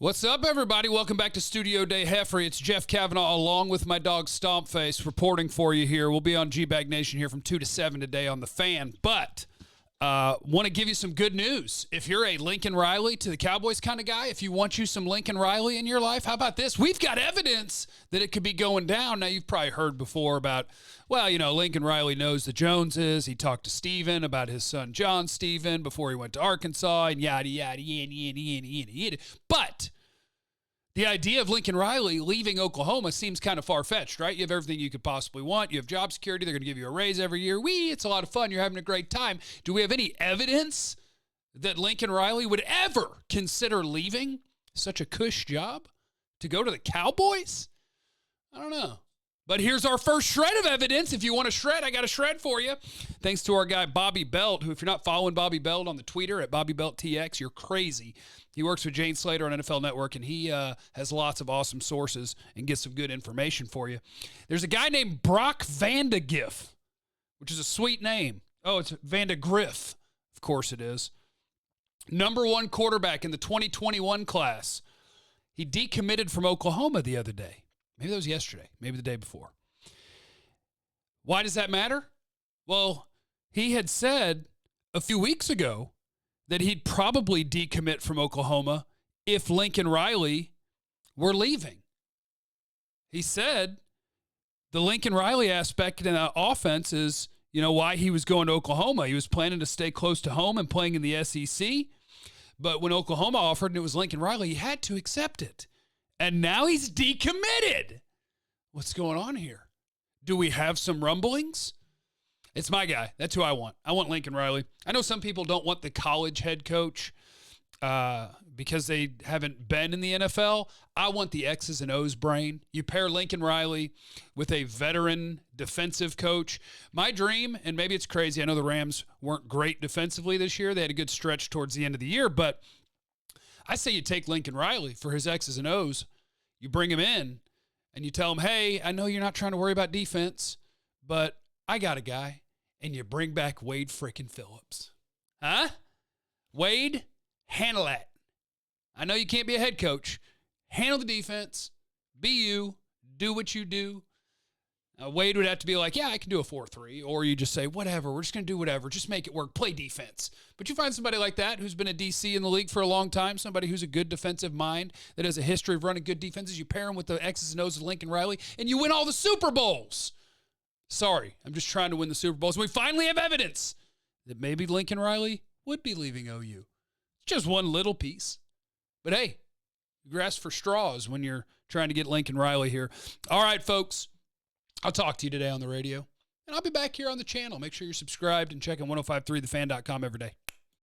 What's up, everybody? Welcome back to Studio Day Heffrey. It's Jeff Kavanaugh along with my dog Stompface reporting for you here. We'll be on G-Bag Nation here from 2 to 7 today on The Fan. But want to give you some good news. If you're a Lincoln Riley to the Cowboys kind of guy, if you want you some Lincoln Riley in your life, how about this? We've got evidence that it could be going down. Now, you've probably heard before about, well, Lincoln Riley knows the Joneses. He talked to Steven about his son, John Steven, before he went to Arkansas, and yada, yada, yada, yada, yada, yada, yada. But the idea of Lincoln Riley leaving Oklahoma seems kind of far-fetched, right? You have everything you could possibly want. You have job security. They're going to give you a raise every year. It's a lot of fun. You're having a great time. Do we have any evidence that Lincoln Riley would ever consider leaving such a cush job to go to the Cowboys? I don't know. But here's our first shred of evidence. If you want a shred, I got a shred for you. Thanks to our guy, Bobby Belt, who, if you're not following Bobby Belt on the Twitter at BobbyBeltTX, you're crazy. He works with Jane Slater on NFL Network, and he has lots of awesome sources and gets some good information for you. There's a guy named Brock Vandagriff, which is a sweet name. Oh, it's Vandagriff. Of course it is. Number one quarterback in the 2021 class. He decommitted from Oklahoma the other day. Maybe that was yesterday, maybe the day before. Why does that matter? Well, he had said a few weeks ago that he'd probably decommit from Oklahoma if Lincoln Riley were leaving. He said the Lincoln Riley aspect in that offense is, why he was going to Oklahoma. He was planning to stay close to home and playing in the SEC. But when Oklahoma offered and it was Lincoln Riley, he had to accept it. And now he's decommitted. What's going on here? Do we have some rumblings? It's my guy. That's who I want. I want Lincoln Riley. I know some people don't want the college head coach because they haven't been in the NFL. I want the X's and O's brain. You pair Lincoln Riley with a veteran defensive coach. My dream, and maybe it's crazy, I know the Rams weren't great defensively this year. They had a good stretch towards the end of the year, but I say you take Lincoln Riley for his X's and O's. You bring him in and you tell him, hey, I know you're not trying to worry about defense, but I got a guy. And you bring back Wade frickin' Phillips. Huh? Wade, handle that. I know you can't be a head coach. Handle the defense. Be you. Do what you do. Wade would have to be like, yeah, I can do a 4-3. Or you just say, whatever, we're just going to do whatever. Just make it work. Play defense. But you find somebody like that who's been a DC in the league for a long time, somebody who's a good defensive mind, that has a history of running good defenses. You pair him with the X's and O's of Lincoln Riley, and you win all the Super Bowls. Sorry, I'm just trying to win the Super Bowls. And we finally have evidence that maybe Lincoln Riley would be leaving OU. It's just one little piece. But hey, you grasp for straws when you're trying to get Lincoln Riley here. All right, folks. I'll talk to you today on the radio, and I'll be back here on the channel. Make sure you're subscribed and checking 1053thefan.com every day.